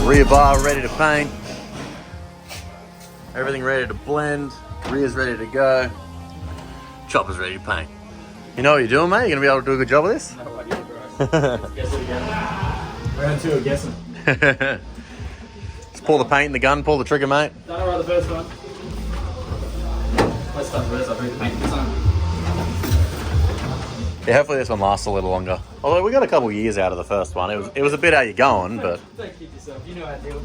Rear bar ready to paint. Everything ready to blend. Rear's ready to go. Chopper's ready to paint. You know what you're doing, mate? You're going to be able to do a good job of this? No idea, bro. Let's guess it again. Round two of guessing. Just pour the paint in the gun, pull the trigger, mate. Don't know the first one. Let's start the first. I'll bring the paint this one. Yeah, hopefully this one lasts a little longer. Although we got a couple of years out of the first one. It was a bit how you're going, but... Don't kid yourself. You know how to do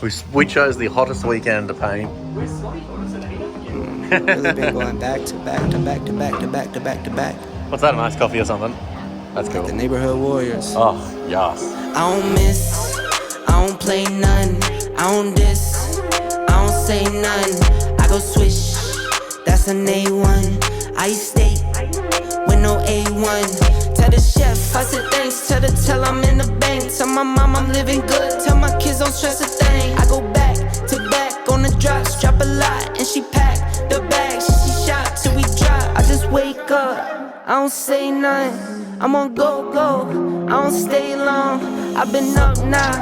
it. We chose the hottest weekend to paint. We're slightly honest at 8 again. Really been going back to back to back to back to back to back to back. What's that, a nice coffee or something? That's cool. The neighborhood warriors. Oh, yes. I don't miss, I don't play none, I don't diss, I don't say none. I go swish, that's an A1. I eat steak with no A1. Tell the chef, I said thanks. Tell I'm in the bank. Tell my mom I'm living good. Tell my kids don't stress a thing. I go back to back on the drops, drop a lot, and she pack the bags. She shot till we drop. I just wake up, I don't say nothing. I'm on go, I don't stay long. I've been up now,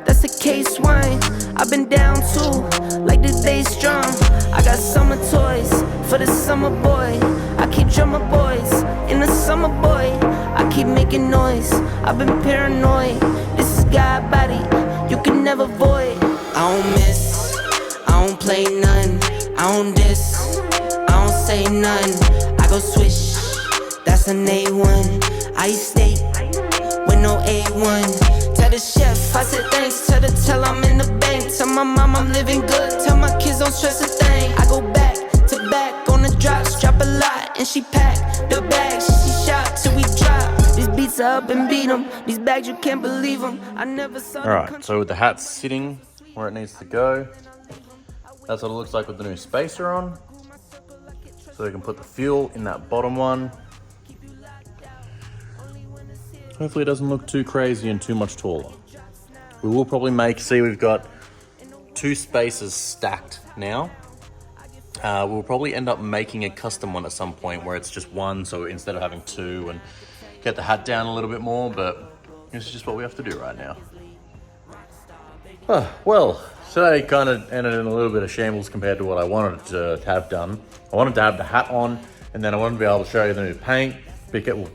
that's a case wine. I've been down too, like the day strong. I got summer toys for the summer boy. I keep drummer boys in the summer boy. I keep making noise, I've been paranoid. This is God body, you can never void. I don't miss, I don't play none. I don't diss, I don't say none. I go swish, that's an A1. I eat steak with no A1. Tell the chef, I said thanks. Tell I'm in the bank. Tell my mom I'm living good. Tell my kids don't stress a thing. I go back to back on the drops, drop a lot, and she pack the bags. She shot till we drop. These beats are up and beat 'em. These bags, you can't believe 'em. I never saw. Alright, so with the hat sitting where it needs to go, that's what it looks like with the new spacer on. So we can put the fuel in that bottom one. Hopefully it doesn't look too crazy and too much taller. We will probably we've got 2 spacers stacked now. We'll probably end up making a custom one at some point where it's just one, so instead of having 2, and get the hat down a little bit more, but this is just what we have to do right now. Well, today kind of ended in a little bit of shambles compared to what I wanted to have done. I wanted to have the hat on, and then I wanted to be able to show you the new paint,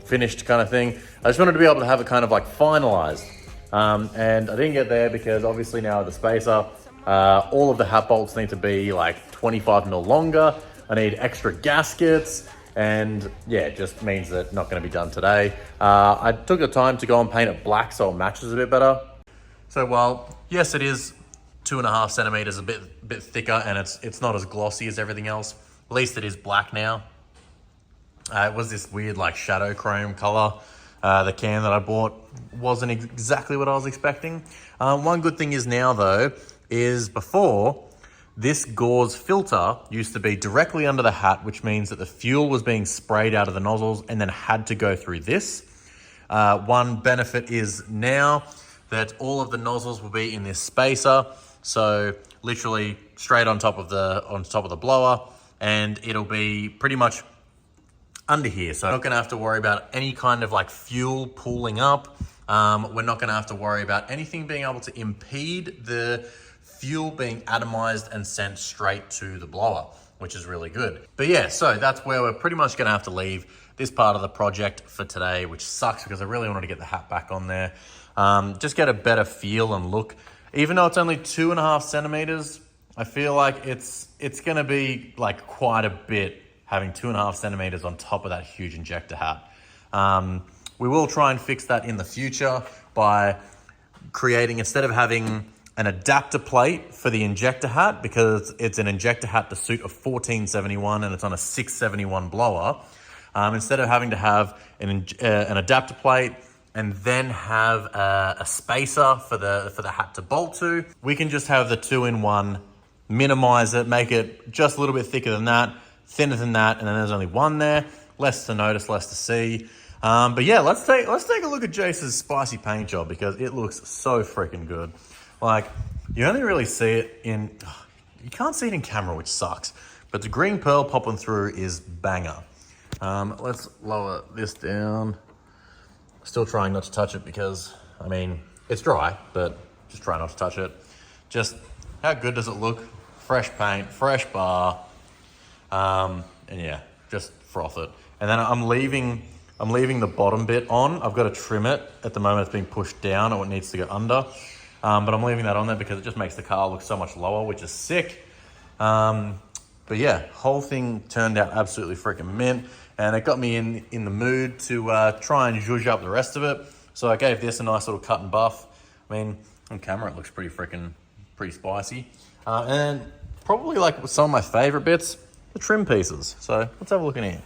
finished kind of thing. I just wanted to be able to have it kind of like finalized. And I didn't get there because obviously now with the spacer, all of the hat bolts need to be like 25 mil longer. I need extra gaskets, and yeah, it just means that it's not going to be done today. I took the time to go and paint it black so it matches a bit better. So while, yes, it is 2.5 centimeters, a bit thicker, and it's not as glossy as everything else, at least it is black now. It was this weird like shadow chrome color. The can that I bought wasn't exactly what I was expecting. One good thing is now though, is before, this gauze filter used to be directly under the hat, which means that the fuel was being sprayed out of the nozzles and then had to go through this. One benefit is now that all of the nozzles will be in this spacer. So literally straight on top of the blower, and it'll be pretty much under here. So I'm not gonna have to worry about any kind of like fuel pooling up. We're not gonna have to worry about anything being able to impede the fuel being atomized and sent straight to the blower, which is really good. But yeah, so that's where we're pretty much gonna have to leave this part of the project for today, which sucks because I really wanted to get the hat back on there. Just get a better feel and look. Even though it's only 2.5 centimeters, I feel like it's gonna be like quite a bit having 2.5 centimeters on top of that huge injector hat. We will try and fix that in the future by creating, instead of having an adapter plate for the injector hat, because it's an injector hat to suit a 1471 and it's on a 671 blower, instead of having to have an adapter plate and then have a spacer for the hat to bolt to, we can just have the 2-in-1, minimize it, make it just a little bit thicker than that, thinner than that, and then there's only one there. Less to notice, less to see. But yeah, let's take a look at Jace's spicy paint job because it looks so freaking good. Like, you only really see it you can't see it in camera, which sucks. But the green pearl popping through is banger. Let's lower this down. Still trying not to touch it because, I mean, it's dry, but just try not to touch it. Just how good does it look? Fresh paint, fresh bar, and yeah, just froth it. And then I'm leaving the bottom bit on. I've got to trim it. At the moment it's being pushed down or it needs to go under. But I'm leaving that on there because it just makes the car look so much lower, which is sick. But yeah, whole thing turned out absolutely freaking mint. And it got me in the mood to try and zhuzh up the rest of it. So I gave this a nice little cut and buff. I mean, on camera it looks pretty spicy. And probably like some of my favorite bits, the trim pieces. So let's have a look in here.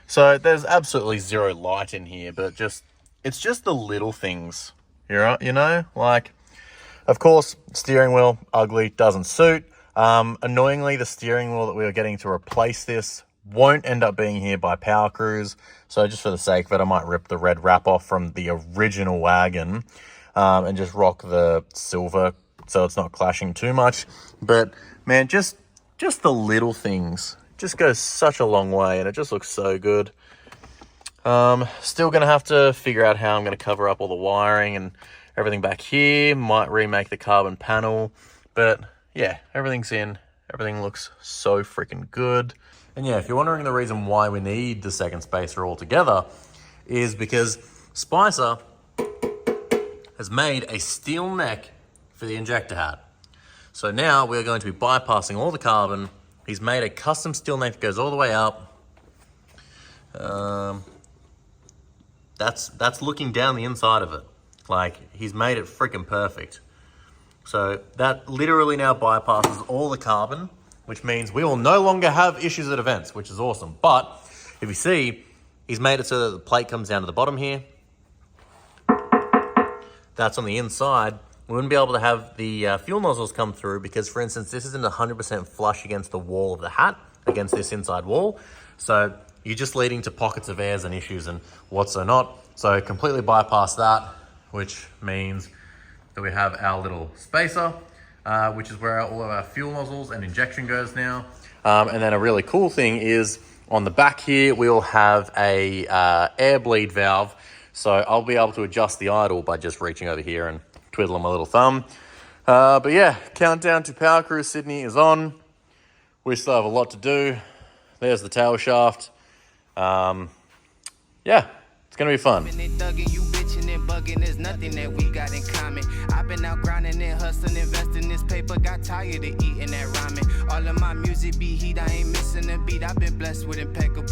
So there's absolutely zero light in here, but it's just the little things, you know? Like, of course, steering wheel, ugly, doesn't suit. Annoyingly, the steering wheel that we are getting to replace this won't end up being here by Power Cruise. So just for the sake of it, I might rip the red wrap off from the original wagon and just rock the silver so it's not clashing too much. But man, just the little things just goes such a long way, and it just looks so good. Still gonna have to figure out how I'm gonna cover up all the wiring and everything back here. Might remake the carbon panel, but yeah, everything's in. Everything looks so freaking good. And yeah, if you're wondering the reason why we need the second spacer altogether, is because Spicer has made a steel neck for the injector hat. So now we're going to be bypassing all the carbon. He's made a custom steel neck that goes all the way up. That's looking down the inside of it. Like, he's made it freaking perfect. So that literally now bypasses all the carbon, which means we will no longer have issues at events, which is awesome. But if you see, he's made it so that the plate comes down to the bottom here. That's on the inside. We wouldn't be able to have the fuel nozzles come through because, for instance, this isn't 100% flush against the wall of the hat, against this inside wall. So you're just leading to pockets of airs and issues and what's or not. So completely bypass that, which means that we have our little spacer, which is where all of our fuel nozzles and injection goes now. And then a really cool thing is on the back here, we'll have a air bleed valve. So I'll be able to adjust the idle by just reaching over here and twiddling my little thumb. But yeah, countdown to Power Cruise Sydney is on. We still have a lot to do. There's the tail shaft. Yeah, it's gonna be fun. Bugging, there's nothing that we got in common. I've been out grinding and hustling, investing this paper, got tired of eating that ramen. All of my music be heat, I ain't missing a beat. I've been blessed with impeccable